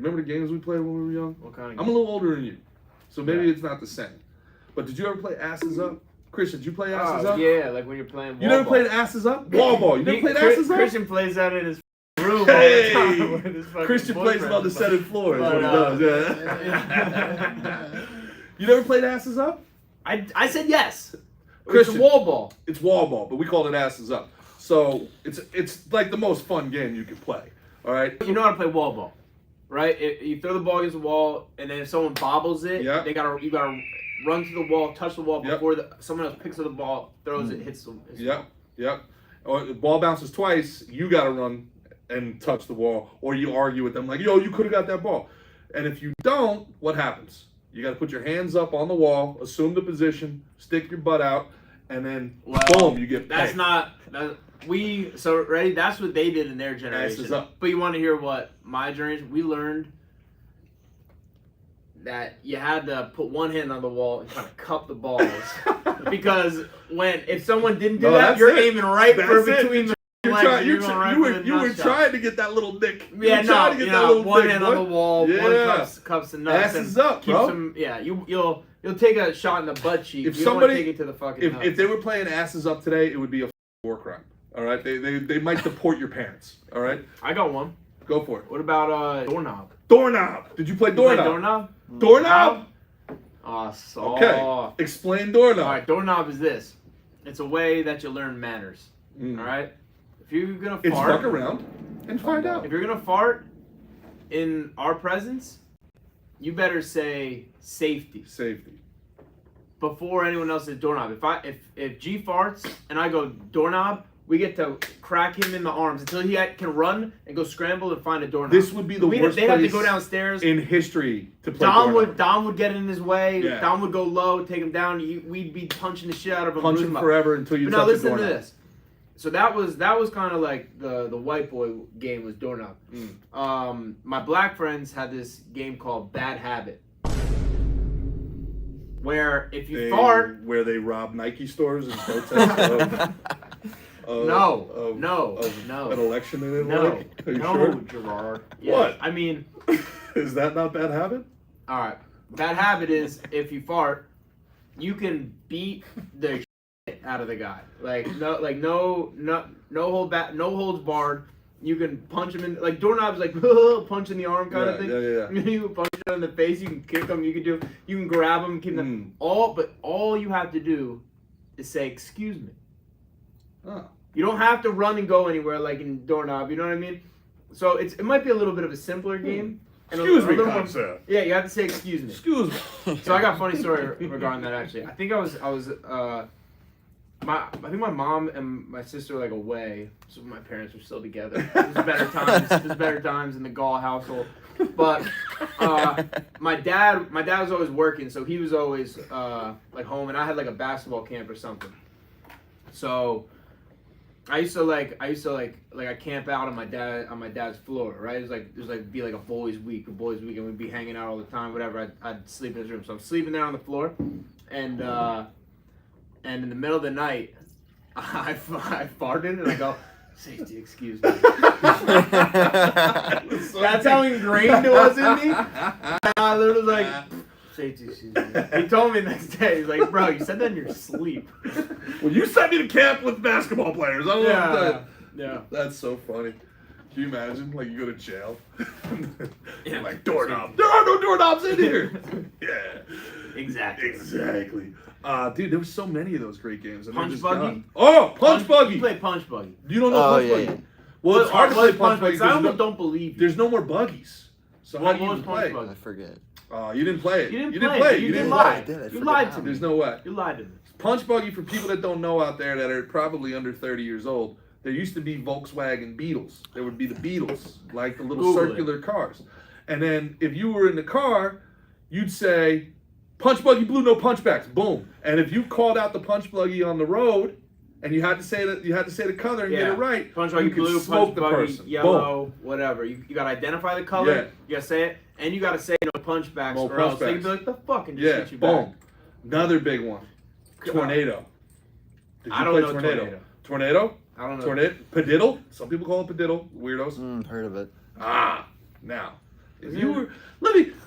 Remember the games we played when we were young? What kind of I'm a little older than you, so maybe it's not the same. But did you ever play Asses Up? Christian, did you play Asses Up? Yeah, like when you're playing wall You never ball. played Asses Up? Wall ball. You never played Asses Up? Christian plays that in his room Hey! all the time with his fucking Christian plays boyfriend. on the setted floor is what he does. Yeah. You never played Asses Up? I said yes. Christian, It's a wall ball. It's wall ball, but we call it Asses Up. So it's like the most fun game you can play. All right. You know how to play wall ball, right? You throw the ball against the wall, and then if someone bobbles it, Yeah. you gotta run to the wall, touch the wall Yep. before someone else picks up the ball, throws it, hits the. Yep. Or the ball bounces twice, you got to run and touch the wall, or you argue with them like, yo, you could have got that ball. And if you don't, what happens? You got to put your hands up on the wall, assume the position, stick your butt out, and then boom, you get That's pegged. not. So ready? That's what they did in their Asses generation. up. But you want to hear what my generation? We learned that you had to put one hand on the wall and kind of cup the balls because if someone didn't do that, that's you're it. aiming right That's for it. between the You're legs. trying, You're going right for the you were nut shot. trying to get that little nick. Yeah, you were trying to get that little one nick, hand boy. on the wall, Yeah. one cups the nuts. Asses and up, keeps bro. them, yeah, you'll take a shot in the butt cheek. If you don't want somebody- to take it to the fucking nuts. If they were playing Asses Up today, it would be a war crime. All right, they might deport your parents. All right, I got one. go for it. What about Doorknob? Doorknob. Did you play You play Doorknob? Doorknob? Doorknob? Okay. Explain Doorknob. All right, Doorknob is this. It's a way that you learn manners. Mm. All right? If you're going to It's fart. fuck around and find out. If you're going to fart in our presence, you better say safety Safety. before anyone else says doorknob. If G farts and I go doorknob, we get to crack him in the arms until he can run and go scramble and find a doorknob. This would be the worst They'd have to place go downstairs. in history to play Doorknob. Dom would get in his way. Yeah. Dom would go low, take him down. We'd be punching the shit out of him. Punch bruising him up. forever until you But touch now the listen to doorknob. this. So that was kind of like the white boy game was doorknob. My black friends had this game called Bad Habit, where if you fart, where they rob Nike stores and protest of no. an election they didn't no, like. Are you no, sure? Gerard. What? I mean, Is that not bad habit? all right. Bad habit is if you fart, you can beat the shit out of the guy. No hold back, no holds barred. You can punch him in, like doorknobs, like punch in the arm kind of thing. Yeah. You can punch him in the face. You can kick him. You can grab him, keep them all you have to do is say excuse me. Oh. You don't have to run and go anywhere like in doorknob. You know what I mean? So it might be a little bit of a simpler game. And Excuse a me, little more- concept. Yeah, you have to say excuse me. Excuse me. So I got a funny story regarding that actually. I think I think my mom and my sister were like away, so my parents were still together. It was better times. It was better times in the Gall household. But my dad was always working, so he was always like home, and I had like a basketball camp or something. So I used to I camp out on my dad's floor, right? It was be like a boys' week, and we'd be hanging out all the time, whatever. I'd sleep in his room, so I'm sleeping there on the floor, and in the middle of the night, I farted and I go, safety, excuse me. That's how ingrained it was in me. I literally was like, safety, excuse me. He told me the next day, he's like, bro, you said that in your sleep. Well, you sent me to camp with basketball players. I don't know what Yeah. That's so funny. Can you imagine? Like, you go to jail. Yeah. Like, doorknob. There are no doorknobs in here. Yeah. Exactly. Dude, there were so many of those great games. And they're Punch just Buggy? gone. Oh, Punch Buggy. You play Punch Buggy. You don't know Punch Buggy? Yeah. Well, it's hard to play Punch Buggy. I almost don't believe you. There's no more buggies. So how What do you was even Punch play? Buggy? I forget. You didn't play it. You didn't play play it. it. You You didn't lied. lie. I did. I You forgot lied how. to me. There's no way. You lied to me. Punch Buggy, for people that don't know out there that are probably under 30 years old, there used to be Volkswagen Beetles. There would be the Beetles, like the little Google circular cars. And then if you were in the car, you'd say, Punch Buggy Blue, no punchbacks. Boom. And if you called out the Punch Buggy on the road, and you had to say the color and get it right, Punch you Buggy could blue, smoke Punch the Buggy person. yellow, whatever. You got to identify the color. Yeah. You got to say it, and you got to say no punchbacks, No or else they punchbacks. can be like the fuck and just Yeah, hit you boom. back. Another big one. Tornado. Did you I don't play know Tornado? Tornado? I don't know. Tornado? Padiddle? Some people call it Padiddle. Weirdos. Heard of it. Now, if you were,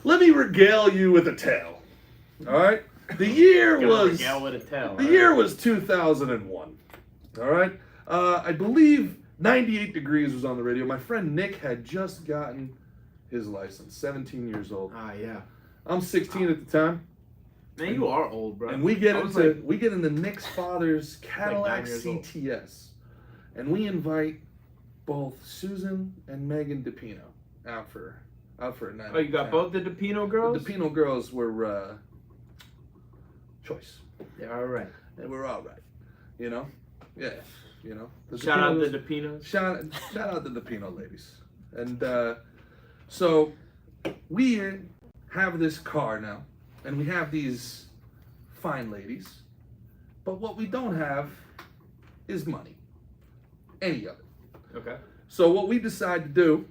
let me regale you with a tale. All right, the year was the year was 2001. All right, I believe 98 Degrees was on the radio. My friend Nick had just gotten his license, 17 years old. Ah, yeah. I'm 16 at the time. Man, you are old, bro. And we get into Nick's father's Cadillac CTS, and we invite both Susan and Megan DePino out for a night. Oh, you got both the DePino girls? The DePino girls were choice. They're all right. They were all right. You know, yeah. You know. Shout out the DePinos. Shout out the DePino ladies. And so we have this car now. And we have these fine ladies, but what we don't have is money. Any of it. Okay. So what we decided to do,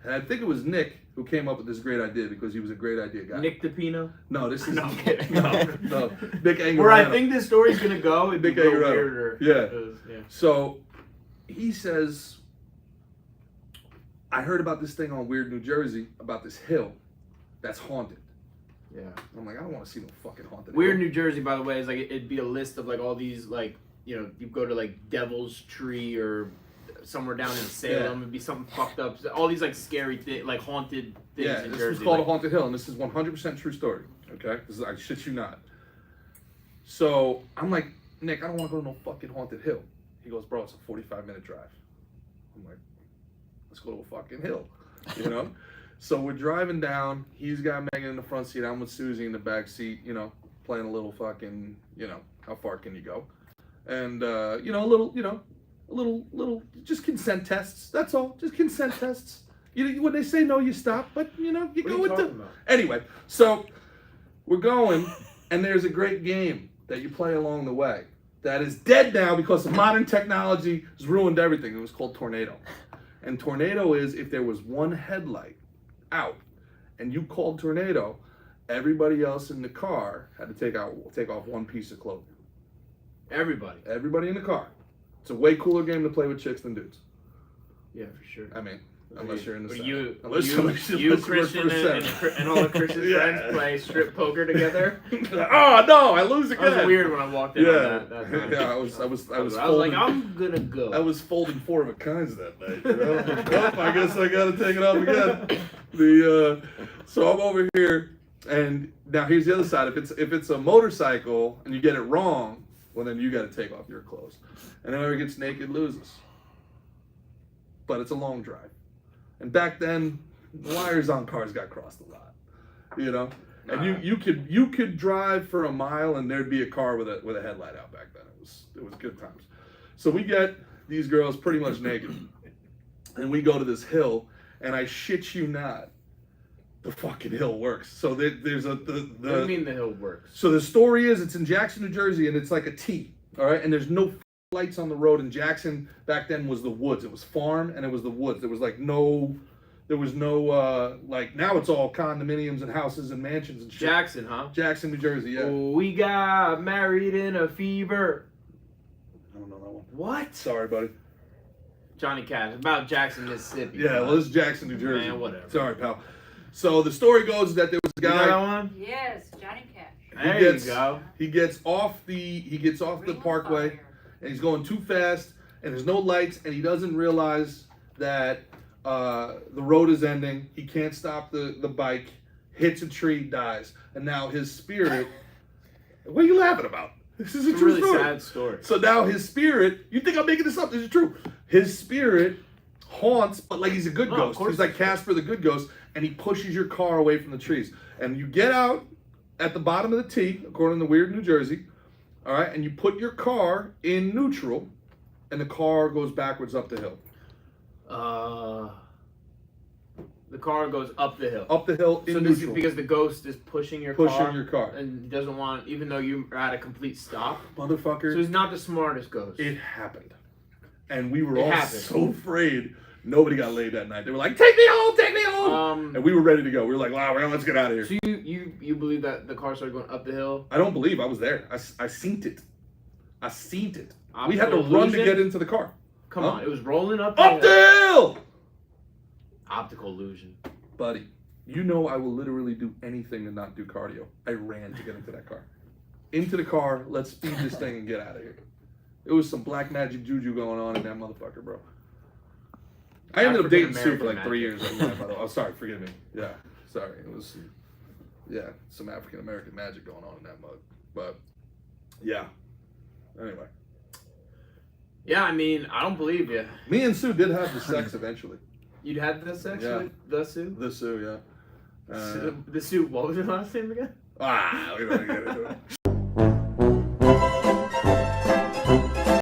and I think it was Nick who came up with this great idea because he was a great idea guy. Nick DePino? No, this is No, I'm kidding. no, Nick Angarano. Where I think this story's gonna go, it'd be Nick Angarano. weirder. Yeah. So he says, I heard about this thing on Weird New Jersey about this hill that's haunted. Yeah. I'm like, I don't want to see no fucking haunted Weird hill. New Jersey, by the way, is like it'd be a list of like all these like you go to like Devil's Tree or somewhere down in Salem. It'd be something fucked up. All these like scary things, like haunted things in this Jersey. was called like, a haunted hill, and this is 100% true story. Okay, this is, I shit you not. So I'm like, Nick, I don't want to go to no fucking haunted hill. He goes, bro, it's a 45-minute drive. I'm like, let's go to a fucking hill, you know. So we're driving down. He's got Megan in the front seat. I'm with Susie in the back seat, playing a little fucking, how far can you go? And, a little, just consent tests. That's all. Just consent tests. When they say no, you stop. But, you go with the... Anyway, so we're going, and there's a great game that you play along the way that is dead now because of modern technology has ruined everything. It was called Tornado. And Tornado is if there was one headlight out and you called Tornado, everybody else in the car had to take off one piece of clothing. Everybody in the car. It's a way cooler game to play with chicks than dudes. Yeah, for sure. I mean, unless you're in the you, Christian and all the Christian friends play strip poker together. Oh no, I lose again. That was weird when I walked in. Yeah, on that yeah. I was like, I'm gonna go. I was folding 4 of a kinds that night. Well, I guess I gotta take it off again. So I'm over here, and now here's the other side. If it's a motorcycle and you get it wrong, well then you got to take off your clothes, and whoever gets naked loses. But it's a long drive. And back then, wires on cars got crossed a lot, And you could drive for a mile and there'd be a car with a headlight out back then. It was good times. So we get these girls pretty much naked, and we go to this hill, and I shit you not, the fucking hill works. So there's What do you mean the hill works? So the story is it's in Jackson, New Jersey, and it's like a T, all right, and there's no lights on the road. In Jackson back then was the woods. It was farm and it was the woods. There was no like now it's all condominiums and houses and mansions and shit. Jackson, huh? Jackson, New Jersey, yeah. We got married in a fever. I don't know that one. What? Sorry, buddy. Johnny Cash, about Jackson, Mississippi. Yeah, well, it's Jackson, New Jersey. Man, whatever. Sorry, pal. So the story goes that there was a guy. You know that one? Yes, Johnny Cash. There you go. He gets off the parkway, and he's going too fast, and there's no lights, and he doesn't realize that the road is ending. He can't stop the bike, hits a tree, dies, and now his spirit. What are you laughing about? This is a true really story. Sad story. So now his spirit. You think I'm making this up? This is true. His spirit haunts, but like he's a good ghost. He's like Casper the Good Ghost, and he pushes your car away from the trees. And you get out at the bottom of the T, according to Weird New Jersey, all right, and you put your car in neutral, and the car goes backwards up the hill. The car goes up the hill. Up the hill in neutral. Because the ghost is pushing your car. And he doesn't want, even though you're at a complete stop. Motherfucker. So he's not the smartest ghost. It happened. And we were all so afraid. Nobody got laid that night. They were like, take me home. And we were ready to go. We were like, wow, let's get out of here. So you believe that the car started going up the hill? I don't believe. I was there. I seen it. We had to Optical run to illusion? get into the car. Come on, it was rolling up the hill! Optical illusion. Buddy, You know I will literally do anything to not do cardio. I ran to get into that car. Into the car, let's speed this thing and get out of here. It was some black magic juju going on in that motherfucker, bro. I ended up dating Sue for like 3 years. By the way. Oh, sorry, forgive me. Yeah, sorry. It was, some African American magic going on in that mug. But, yeah. Anyway. Yeah, I mean, I don't believe you. Me and Sue did have the sex eventually. You'd had the sex with the Sue? The Sue, yeah. The Sue, what was your last name again? We don't get into it.